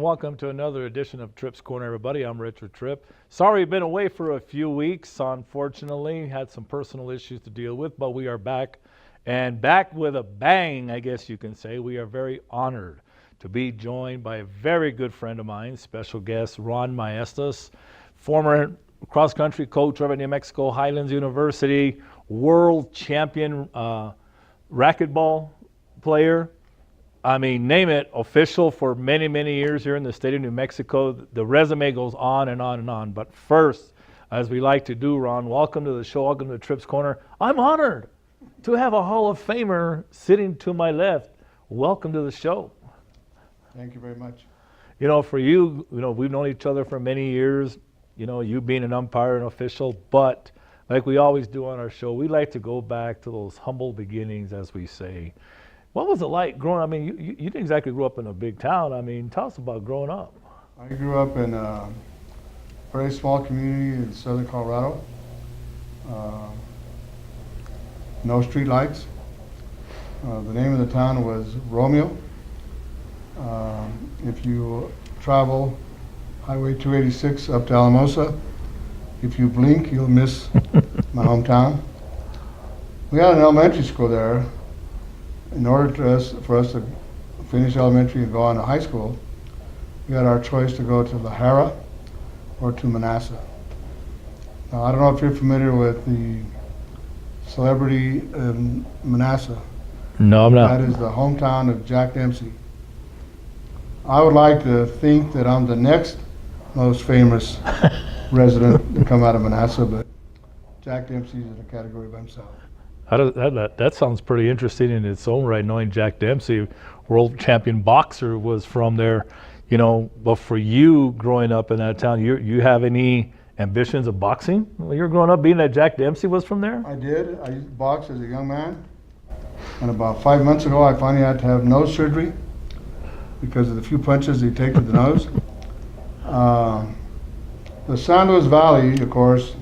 welcome to another edition of Tripp's Corner, everybody. I'm Richard Tripp. Sorry we've been away for a few weeks, unfortunately. Had some personal issues to deal with, but we are back, and back with a bang, I guess you can say. We are very honored to be joined by a very good friend of mine, special guest Ron Maestas, former cross-country coach over at New Mexico Highlands University, world champion racquetball player. I mean, name it, official for many, many years here in the state of New Mexico. The resume goes on and on and on. But first, as we like to do, Ron, welcome to the show. Welcome to Tripp's Corner. I'm honored to have a Hall of Famer sitting to my left. Welcome to the show. Thank you very much. You know, for you, we've known each other for many years, you being an umpire and official, but like we always do on our show, we like to go back to those humble beginnings, as we say. What was it like growing up? I mean, you didn't exactly grow up in a big town. I mean, tell us about growing up. I grew up in a very small community in southern Colorado. No street lights. The name of the town was Romeo. If you travel Highway 286 up to Alamosa, if you blink, you'll miss my hometown. We had an elementary school there. In order for us to finish elementary and go on to high school, we had our choice to go to La Jara or to Manassas. Now, I don't know if you're familiar with the celebrity in Manassas. No, I'm not. That is the hometown of Jack Dempsey. I would like to think that I'm the next most famous resident to come out of Manassas, but Jack Dempsey's in a category by himself. That sounds pretty interesting in its own right, knowing Jack Dempsey, world champion boxer, was from there, but for you growing up in that town, you have any ambitions of boxing when you're growing up, being that Jack Dempsey was from there? I did. I used to box as a young man, and about 5 months ago I finally had to have nose surgery because of the few punches they take to the nose. The San Luis Valley, of course,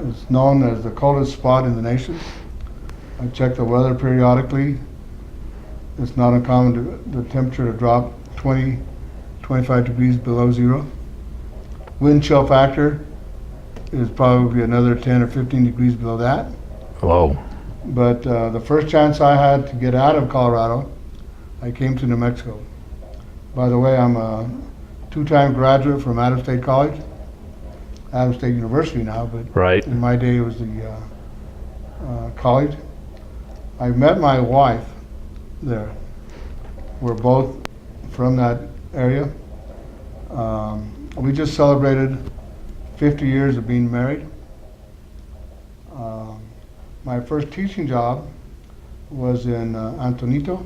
it's known as the coldest spot in the nation. I check the weather periodically. It's not uncommon the temperature to drop 20, 25 degrees below zero. Wind chill factor is probably another 10 or 15 degrees below that. Whoa. But the first chance I had to get out of Colorado, I came to New Mexico. By the way, I'm a two-time graduate from Adams State College. Adams State University now, but right. In my day it was the college. I met my wife there. We're both from that area. We just celebrated 50 years of being married. My first teaching job was in Antonito,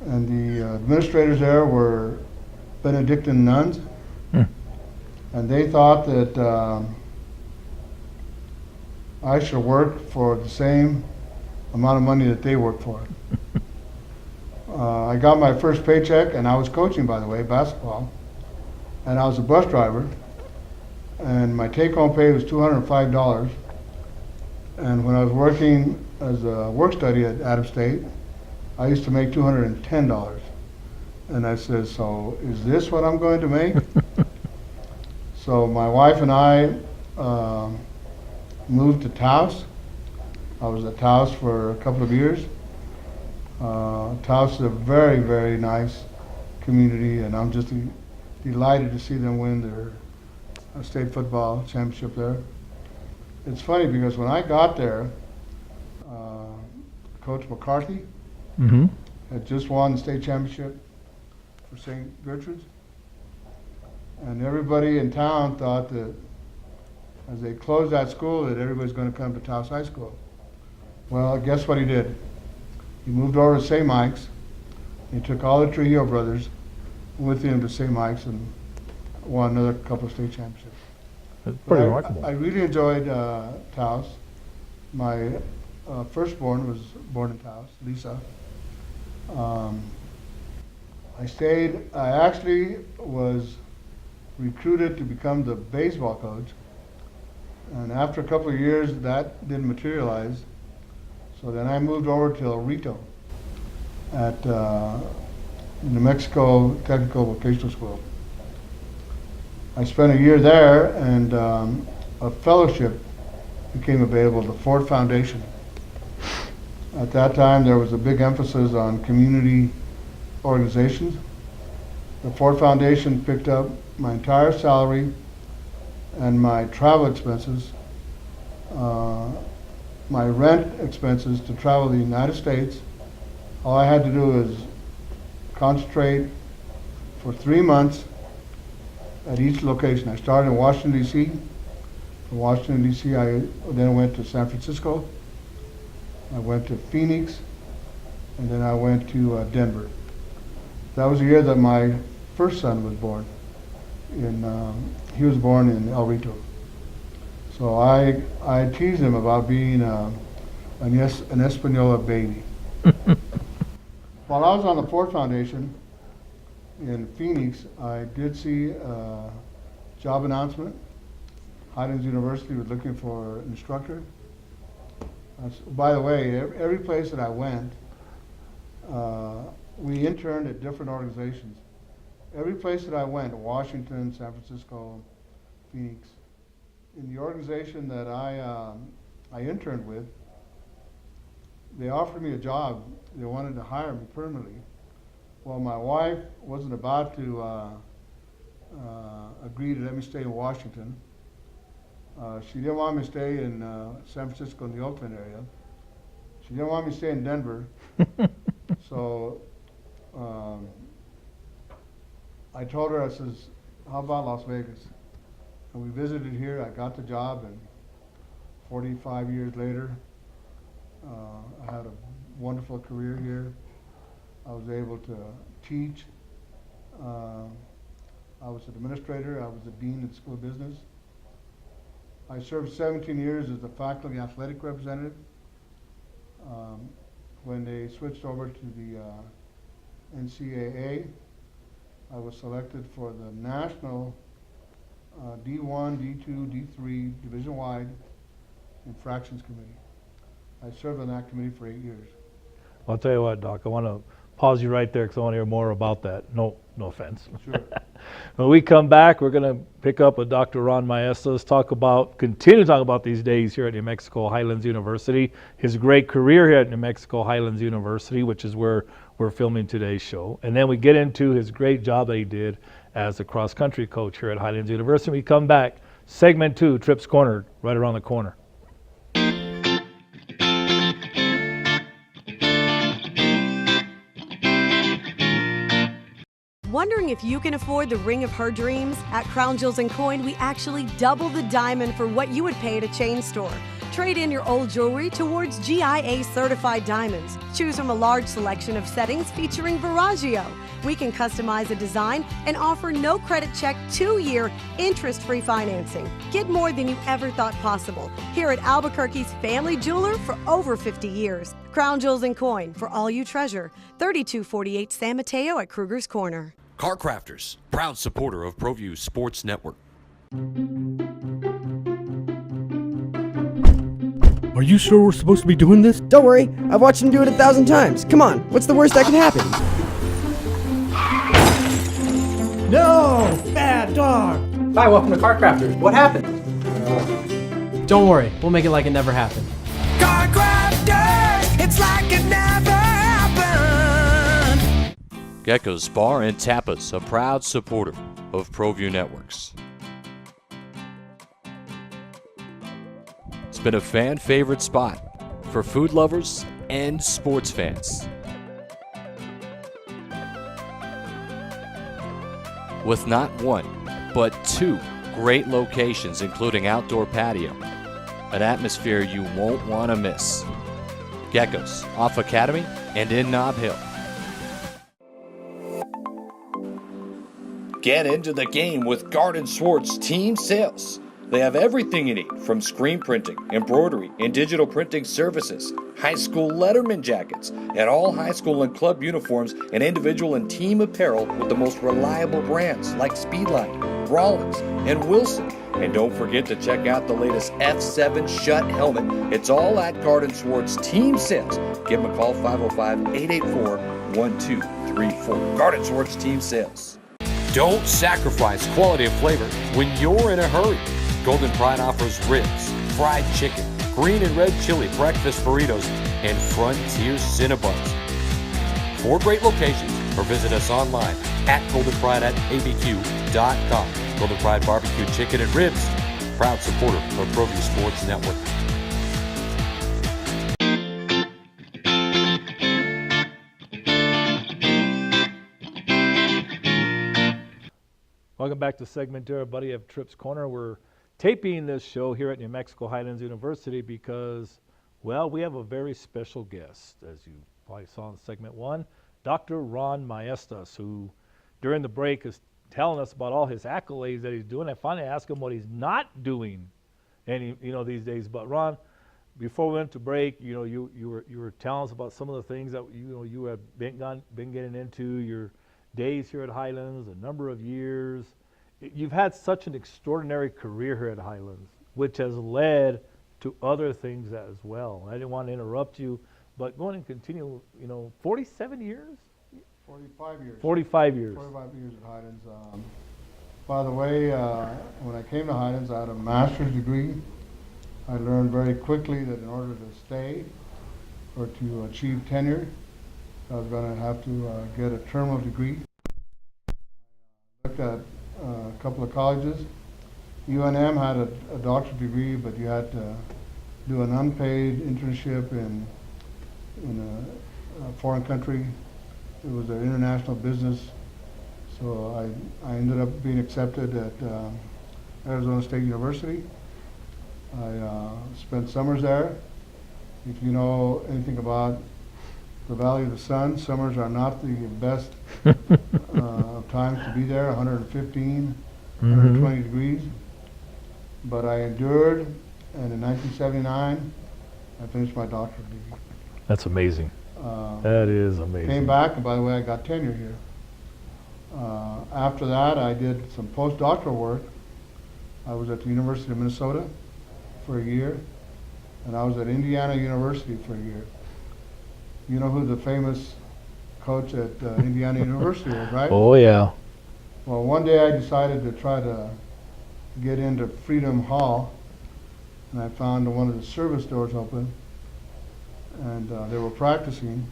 and the administrators there were Benedictine nuns. And they thought that I should work for the same amount of money that they worked for. I got my first paycheck, and I was coaching, by the way, basketball, and I was a bus driver, and my take-home pay was $205. And when I was working as a work study at Adams State, I used to make $210. And I said, so is this what I'm going to make? So my wife and I moved to Taos. I was at Taos for a couple of years. Taos is a very, very nice community, and I'm just delighted to see them win their state football championship there. It's funny because when I got there, Coach McCarthy had just won the state championship for St. Gertrude's. And everybody in town thought that as they closed that school that everybody's going to come to Taos High School. Well, guess what he did? He moved over to St. Mike's. He took all the Trujillo brothers with him to St. Mike's and won another couple of state championships. That's pretty remarkable. I really enjoyed Taos. My firstborn was born in Taos, Lisa. I actually was recruited to become the baseball coach, and after a couple of years that didn't materialize, so then I moved over to El Rito at New Mexico Technical Vocational School. I spent a year there, and a fellowship became available, the Ford Foundation. At that time, there was a big emphasis on community organizations. The Ford Foundation picked up my entire salary and my travel expenses, my rent expenses to travel the United States. All I had to do was concentrate for 3 months at each location. I started in Washington, D.C. From Washington, D.C., I then went to San Francisco. I went to Phoenix, and then I went to Denver. That was the year that my first son was born. He was born in El Rito. So I teased him about being an Española baby. While I was on the Ford Foundation in Phoenix, I did see a job announcement. Highlands University was looking for an instructor. By the way, every place that I went, we interned at different organizations. Every place that I went, Washington, San Francisco, Phoenix, in the organization that I interned with, they offered me a job. They wanted to hire me permanently. Well, my wife wasn't about to agree to let me stay in Washington. She didn't want me to stay in San Francisco in the Oakland area. She didn't want me to stay in Denver. So I told her, I says, how about Las Vegas? And we visited here. I got the job, and 45 years later, I had a wonderful career here. I was able to teach. I was an administrator. I was the dean of school of business. I served 17 years as the faculty athletic representative. When they switched over to the NCAA, I was selected for the national D1, D2, D3, division-wide infractions committee. I served on that committee for 8 years. I'll tell you what, Doc, I want to pause you right there because I want to hear more about that. No offense. Sure. When we come back, we're going to pick up with Dr. Ron Maestas, continue to talk about these days here at New Mexico Highlands University, his great career here at New Mexico Highlands University, which is where we're filming today's show. And then we get into his great job that he did as a cross-country coach here at Highlands University. We come back, segment 2, Tripp's Corner, right around the corner. Wondering if you can afford the ring of her dreams? At Crown Jewels & Coin, we actually double the diamond for what you would pay at a chain store. Trade in your old jewelry towards GIA certified diamonds. Choose from a large selection of settings featuring Veragio. We can customize a design and offer no credit check 2-year interest-free financing. Get more than you ever thought possible here at Albuquerque's family jeweler for over 50 years. Crown Jewels & Coin, for all you treasure. 3248 San Mateo at Kruger's Corner. Car Crafters, proud supporter of ProView Sports Network. Are you sure we're supposed to be doing this? Don't worry, I've watched him do it 1,000 times. Come on, what's the worst that can happen? No! Bad dog! Hi, welcome to Car Crafters. What happened? Don't worry, we'll make it like it never happened. Car Crafters, it's like it never happened. Gecko's Bar and Tapas, a proud supporter of ProView Networks. It's been a fan favorite spot for food lovers and sports fans. With not one, but 2 great locations, including outdoor patio, an atmosphere you won't want to miss. Gecko's, off Academy and in Nob Hill. Get into the game with Garden Swartz Team Sales. They have everything you need, from screen printing, embroidery, and digital printing services, high school letterman jackets, and all high school and club uniforms and individual and team apparel with the most reliable brands like Speedline, Rollins, and Wilson. And don't forget to check out the latest F7 Shut helmet. It's all at Garden Swartz Team Sales. Give them a call, 505-884-1234. 933 for Garden Swords Team Sales. Don't sacrifice quality of flavor when you're in a hurry. Golden Pride offers ribs, fried chicken, green and red chili breakfast burritos, and Frontier Cinnabons. 4 great locations, or visit us online at goldenpride@abq.com. Golden Pride Barbecue Chicken and Ribs, proud supporter of ProView Sports Network. Welcome back to segment 2, everybody, of Tripp's Corner. We're taping this show here at New Mexico Highlands University because, well, we have a very special guest, as you probably saw in segment 1, Dr. Ron Maestas, who during the break is telling us about all his accolades that he's doing. I finally asked him what he's not doing these days. But Ron, before we went to break, you were telling us about some of the things that you have been getting into, your days here at Highlands, a number of years. You've had such an extraordinary career here at Highlands, which has led to other things as well. I didn't want to interrupt you, but going and continue, 47 years? 45 years. 45 years. 45 years at Highlands. By the way, when I came to Highlands, I had a master's degree. I learned very quickly that in order to stay or to achieve tenure, I was going to have to get a terminal degree. I looked at a couple of colleges. UNM had a doctorate degree, but you had to do an unpaid internship in a foreign country. It was an international business. So I ended up being accepted at Arizona State University. I spent summers there. If you know anything about the Valley of the Sun, summers are not the best times to be there, 115, 120 degrees. But I endured, and in 1979, I finished my doctorate degree. That's amazing. That is amazing. Came back, and by the way, I got tenure here. After that, I did some postdoctoral work. I was at the University of Minnesota for a year, and I was at Indiana University for a year. You know who the famous coach at Indiana University was, right? Oh, yeah. Well, one day I decided to try to get into Freedom Hall, and I found one of the service doors open, and they were practicing,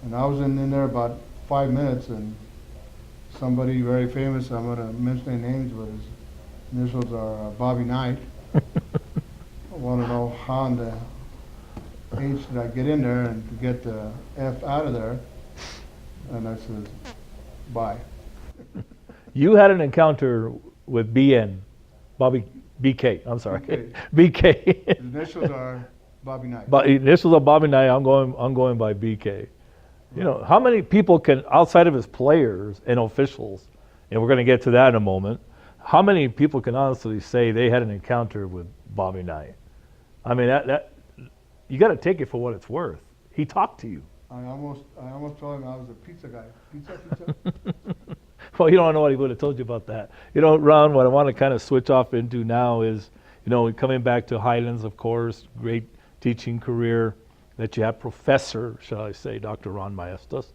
and I was in there about 5 minutes, and somebody very famous, I'm going to mention their names, but his initials are Bobby Knight. I want to know how in the H did I get in there and to get the F out of there, and I said, bye. You had an encounter with BK, I'm sorry. BK. His initials are Bobby Knight. But initials of Bobby Knight, I'm going by BK. How many people can, outside of his players and officials, and we're going to get to that in a moment, how many people can honestly say they had an encounter with Bobby Knight? I mean, that you got to take it for what it's worth. He talked to you. I almost told him I was a pizza guy. Pizza. Well, you don't know what he would have told you about that. Ron, what I want to kind of switch off into now is, coming back to Highlands, of course, great teaching career that you have, Professor, shall I say, Dr. Ron Maestas,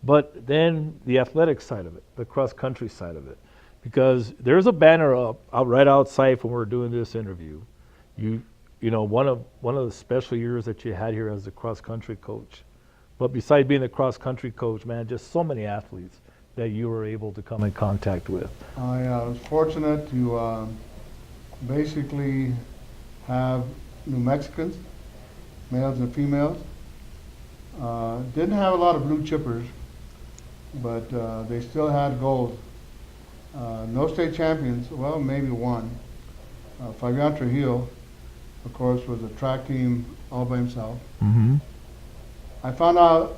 but then the athletic side of it, the cross-country side of it, because there's a banner up right outside when we're doing this interview. One of the special years that you had here as the cross-country coach. But besides being the cross-country coach, man, just so many athletes that you were able to come in contact with. I was fortunate to basically have New Mexicans, males and females. Didn't have a lot of blue chippers, but they still had gold. No state champions, well, maybe one. Fabian Trujillo, of course, was a track team all by himself. Mm-hmm. I found out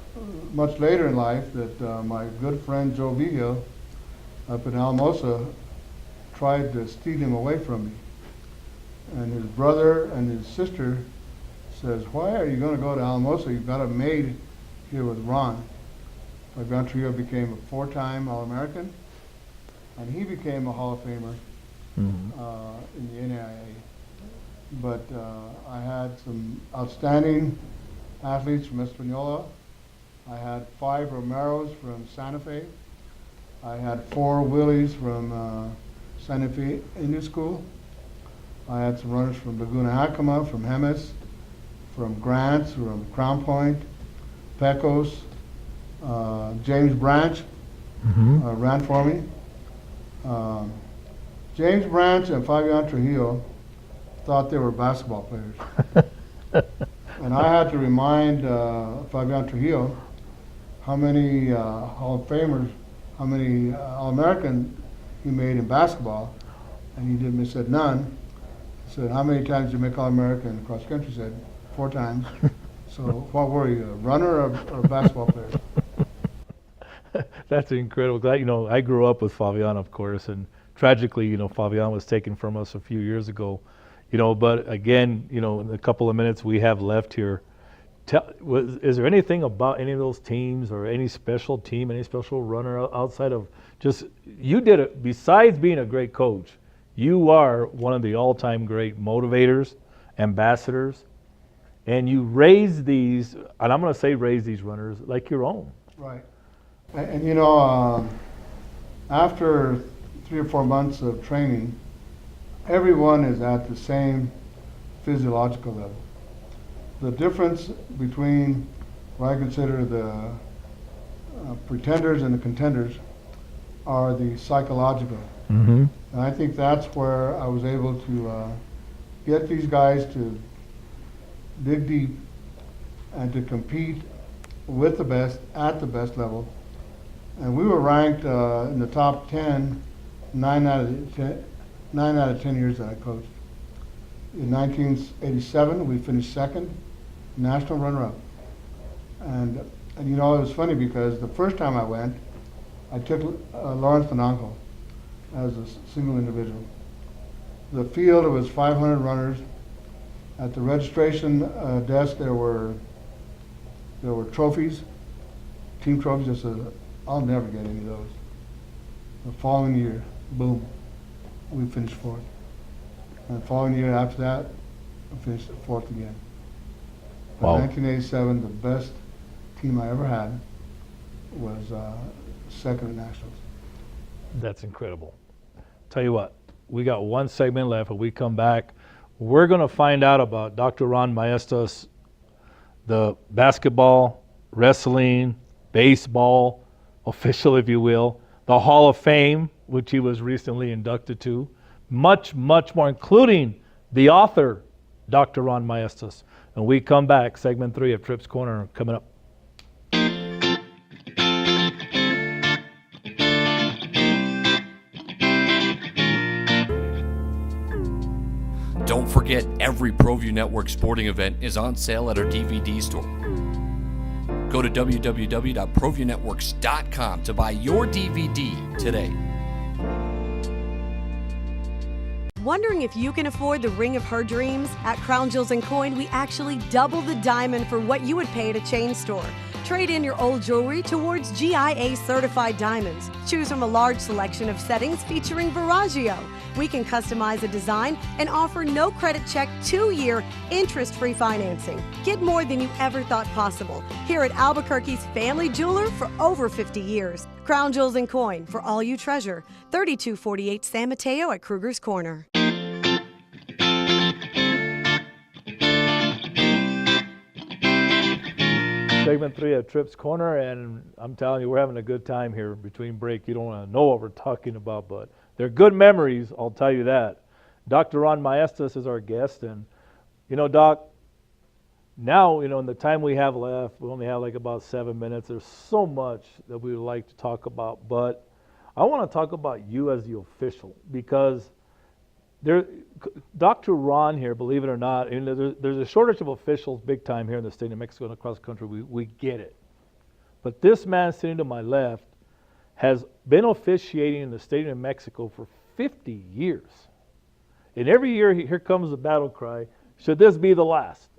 much later in life that my good friend Joe Vigil up in Alamosa tried to steal him away from me. And his brother and his sister says, why are you going to go to Alamosa? You've got a maid here with Ron. Fabian Trujillo became a 4-time All-American, and he became a Hall of Famer in the NAIA. But I had some outstanding athletes from Espanola, I had 5 Romeros from Santa Fe. I had 4 Willies from Santa Fe Indian School. I had some runners from Laguna Acoma, from Jemez, from Grants, from Crown Point, Pecos. James Branch ran for me. James Branch and Fabian Trujillo thought they were basketball players. And I had to remind Fabian Trujillo how many Hall of Famers, how many All-American he made in basketball, and he didn't. He said none. He said, how many times did you make All-American in cross country? He said 4 times. So what were you, a runner or a basketball player? That's incredible. Glad, I grew up with Fabian, of course, and tragically, Fabian was taken from us a few years ago. But again, in a couple of minutes we have left here, is there anything about any of those teams or any special team, any special runner outside of just, you did it, besides being a great coach, you are one of the all-time great motivators, ambassadors, and you raise these, and I'm going to say raise these runners like your own. Right. And after 3 or 4 months of training, everyone is at the same physiological level. The difference between what I consider the pretenders and the contenders are the psychological. And I think that's where I was able to get these guys to dig deep and to compete with the best at the best level. And we were ranked in the top 10 9 out of 10 years that I coached. In 1987, we finished second, national runner-up. And it was funny because the first time I went, I took Lawrence Venanco as a single individual. The field, it was 500 runners. At the registration desk, there were trophies, team trophies. I'll never get any of those. The following year, boom, we finished 4th. And the following year after that, I finished 4th again. Wow. In 1987, the best team I ever had was second at Nationals. That's incredible. Tell you what, we got 1 segment left. When we come back, we're going to find out about Dr. Ron Maestas, the basketball, wrestling, baseball official, if you will, the Hall of Fame, which he was recently inducted to, much, much more, including the author, Dr. Ron Maestas. When we come back, segment 3 of Tripp's Corner coming up. Don't forget, every ProView Network sporting event is on sale at our DVD store. Go to www.proviewnetworks.com to buy your DVD today. Wondering if you can afford the ring of her dreams? At Crown Jewels and Coin, we actually double the diamond for what you would pay at a chain store. Trade in your old jewelry towards GIA certified diamonds. Choose from a large selection of settings featuring Viraggio. We can customize a design and offer no credit check 2-year interest-free financing. Get more than you ever thought possible here at Albuquerque's family jeweler for over 50 years. Crown Jewels and Coin, for all you treasure. 3248 San Mateo at Kruger's Corner. Segment 3 of Tripp's Corner, and I'm telling you, we're having a good time here between break. You don't want to know what we're talking about, but they're good memories, I'll tell you that. Dr. Ron Maestas is our guest, and Doc, now, in the time we have left, we only have like about 7 minutes. There's so much that we would like to talk about, but I want to talk about you as the official, because Dr. Ron here, believe it or not, there's a shortage of officials big time here in the state of Mexico and across the country. We get it. But this man sitting to my left has been officiating in the state of Mexico for 50 years. And every year, here comes the battle cry, should this be the last?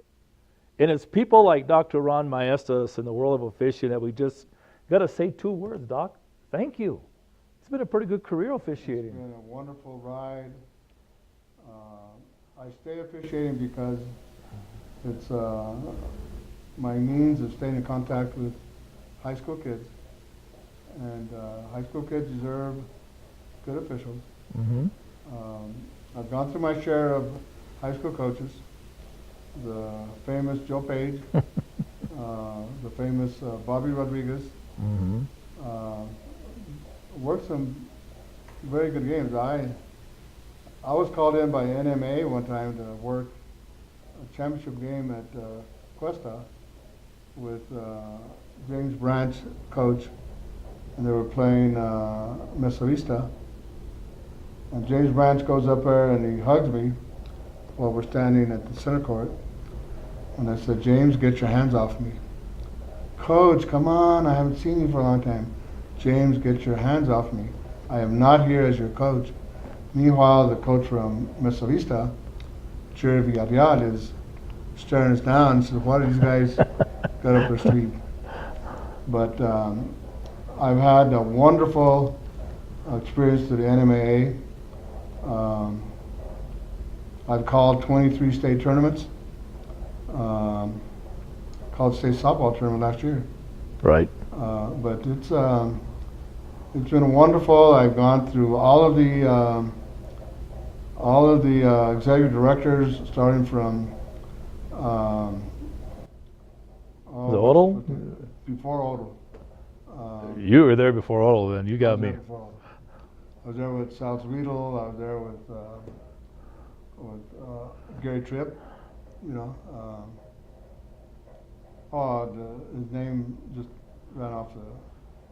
And it's people like Dr. Ron Maestas in the world of officiating that we just got to say 2 words, Doc. Thank you. It's been a pretty good career officiating. It's been a wonderful ride. I stay officiating because it's my means of staying in contact with high school kids. And high school kids deserve good officials. Mm-hmm. I've gone through my share of high school coaches. The famous Joe Page, the famous Bobby Rodriguez. Mm-hmm. Worked some very good games. I was called in by NMA one time to work a championship game at Cuesta with James Branch, coach, and they were playing Mesa Vista. And James Branch goes up there and he hugs me while we're standing at the center court. And I said, James, get your hands off me. Coach, come on, I haven't seen you for a long time. James, get your hands off me. I am not here as your coach. Meanwhile, the coach from Mesa Vista, Jerry Villarreal, is staring us down and says, what are these guys got up their sleeve? But I've had a wonderful experience to the NMAA. I've called 23 state tournaments. Called state softball tournament last year. Right. But it's been wonderful. I've gone through all of the executive directors, starting from Odell? Before Odell. You were there before all then. You got me. I was there with South Riedel. I was there with Gary Tripp. You know. His name just ran off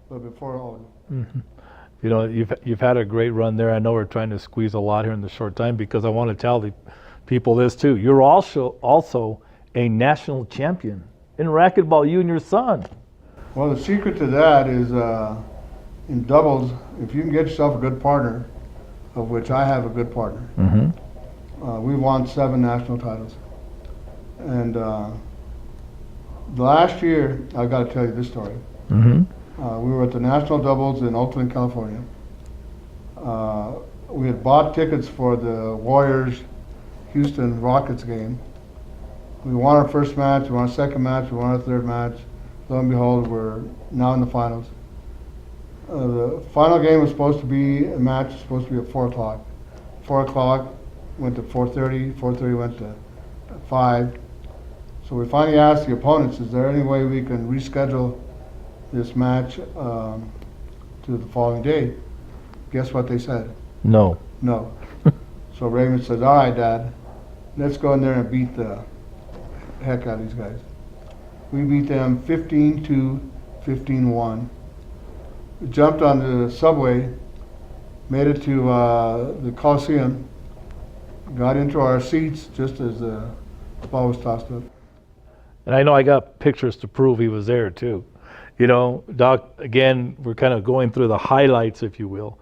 but before Odell. Mm-hmm. You know, you've had a great run there. I know we're trying to squeeze a lot here in the short time because I want to tell the people this too. You're also a national champion in racquetball, you and your son. Well, the secret to that is in doubles, if you can get yourself a good partner, of which I have a good partner, we won 7 national titles. And last year, I've got to tell you this story. We were at the national doubles in Oakland, California. We had bought tickets for the Warriors Houston Rockets game. We won our first match, we won our second match, we won our third match. Lo and behold, we're now in the finals. The final game was supposed to be, a match was supposed to be at 4 o'clock. 4 o'clock went to 4:30, 4:30 went to 5. So we finally asked the opponents, is there any way we can reschedule this match to the following day? Guess what they said? No. No. So Raymond says, all right, Dad, let's go in there and beat the heck out of these guys. We beat them 15-2, 15-1. We jumped on the subway, made it to the Coliseum, got into our seats just as the ball was tossed up. And I know I got pictures to prove he was there too. You know, Doc, again, we're kind of going through the highlights, if you will.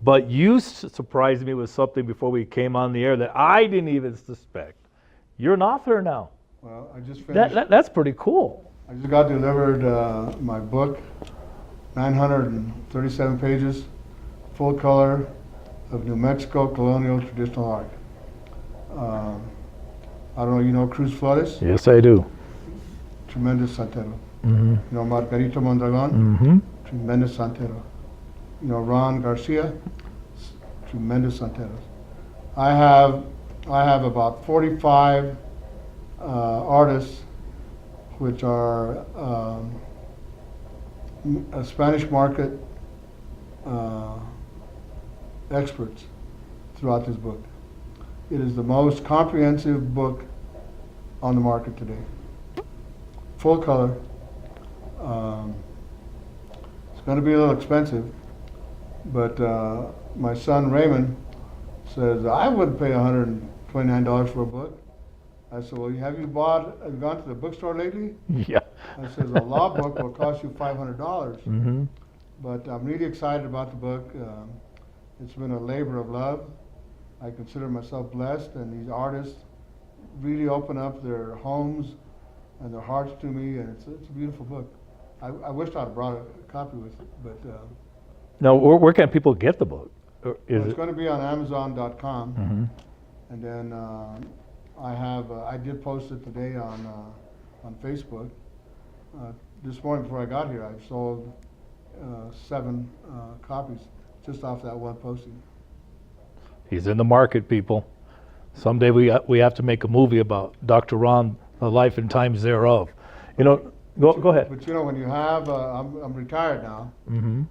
But you surprised me with something before we came on the air that I didn't even suspect. You're an author now. Well, I just finished. That's pretty cool. I just got delivered my book, 937 pages, full color of New Mexico colonial traditional art. I don't know, you know Cruz Flores? Yes, I do. Tremendous santero. Mm-hmm. You know Margarito Mondragon? Mm-hmm. Tremendous santero. You know Ron Garcia? Tremendous santeros. I have about 45 artists which are a Spanish market experts throughout this book. It is the most comprehensive book on the market today. Full color. It's going to be a little expensive, but my son Raymond says, I wouldn't pay $129 for a book. I said, well, have you gone to the bookstore lately? Yeah. I says, a law book will cost you $500. Mm-hmm. But I'm really excited about the book. It's been a labor of love. I consider myself blessed, and these artists really open up their homes and their hearts to me, and it's a beautiful book. I wish I'd brought a copy with it, but Now, where can people get the book? it's going to be on Amazon.com, Mm-hmm. and then I did post it today on Facebook. This morning before I got here, I've sold 7 copies just off that one posting. He's in the market, people. Someday we have to make a movie about Dr. Ron, the life and times thereof. You know, go ahead. But you know, when you have, I'm retired now. Mm-hmm.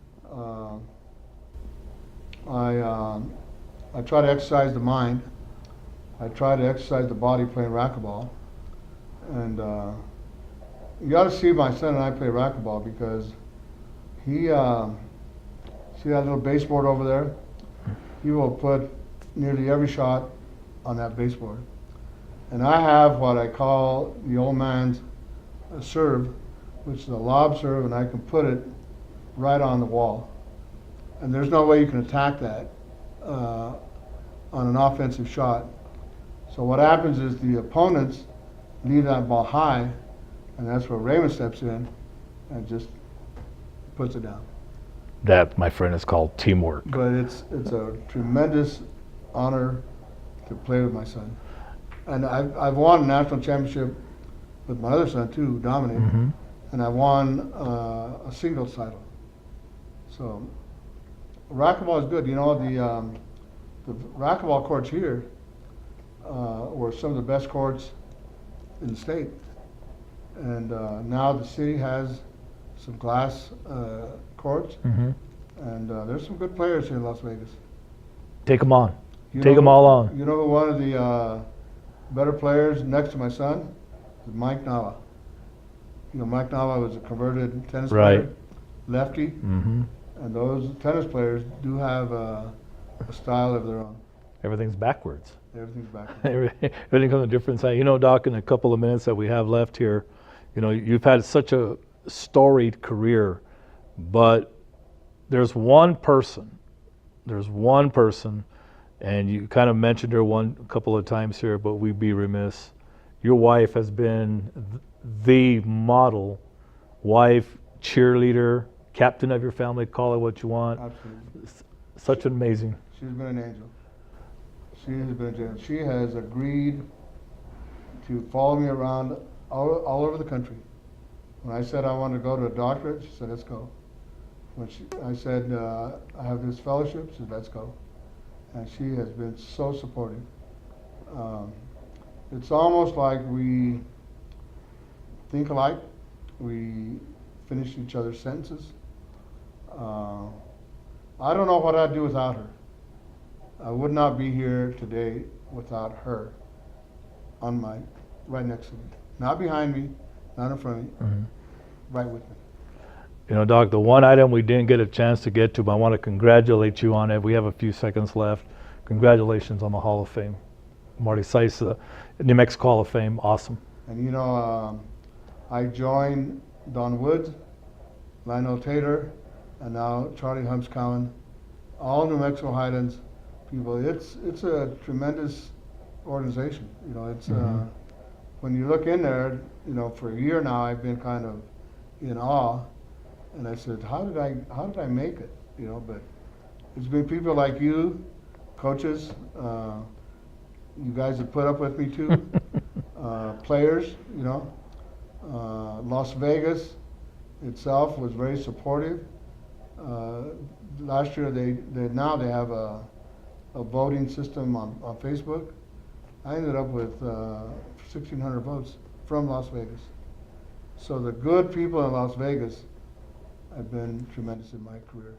I try to exercise the mind. I try to exercise the body playing racquetball. And you got to see my son and I play racquetball because he, see that little baseboard over there? He will put nearly every shot on that baseboard. And I have what I call the old man's serve, which is a lob serve, and I can put it right on the wall. And there's no way you can attack that on an offensive shot. So what happens is the opponents leave that ball high, and that's where Raymond steps in and just puts it down. That, my friend, is called teamwork. But it's a tremendous honor to play with my son. And I've won a national championship with my other son too, Dominic, Mm-hmm. and I won a singles title. So racquetball is good. You know, the racquetball courts here were some of the best courts in the state. And now the city has some glass courts, Mm-hmm. and there's some good players here in Las Vegas. Take them on. You Take know- them all on. You know who one of the better players next to my son is Mike Nava. You know, Mike Nava was a converted tennis Right. player, lefty, Mm-hmm. and those tennis players do have a style of their own. Everything's backwards. Everything's back. Everything comes a different side. You know, Doc, in a couple of minutes that we have left here, you know, you've had such a storied career, but there's one person, and you kind of mentioned her a couple of times here, but we'd be remiss. Your wife has been the model wife, cheerleader, captain of your family, call it what you want. Absolutely. Such an amazing. She's been an angel. She has been an angel. She has agreed to follow me around all over the country. When I said I wanted to go to a doctorate, she said, let's go. When I said, I have this fellowship, she said, let's go. And she has been so supportive. It's almost like we think alike. We finish each other's sentences. I don't know what I'd do without her. I would not be here today without her right next to me. Not behind me, not in front of me, Mm-hmm. right with me. You know, Doc, the one item we didn't get a chance to get to, but I want to congratulate you on it. We have a few seconds left. Congratulations on the Hall of Fame. Marty Sisa, New Mexico Hall of Fame, awesome. And you know, I joined Don Woods, Lionel Taylor, and now Charlie Humps Cowan, all New Mexico Highlands people. It's a tremendous organization. You know, it's Mhm. when you look in there, you know, for a year now I've been kind of in awe, and I said, how did I make it? You know, but it's been people like you, coaches, you guys have put up with me too, players, you know, Las Vegas itself was very supportive. Last year they have a voting system on Facebook. I ended up with 1,600 votes from Las Vegas. So the good people in Las Vegas have been tremendous in my career.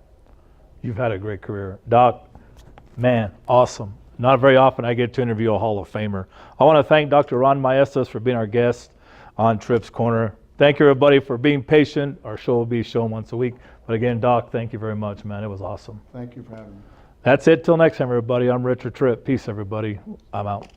You've had a great career. Doc, man, awesome. Not very often I get to interview a Hall of Famer. I want to thank Dr. Ron Maestas for being our guest on Tripp's Corner. Thank you, everybody, for being patient. Our show will be shown once a week. But again, Doc, thank you very much, man. It was awesome. Thank you for having me. That's it. Till next time, everybody. I'm Richard Tripp. Peace, everybody. I'm out.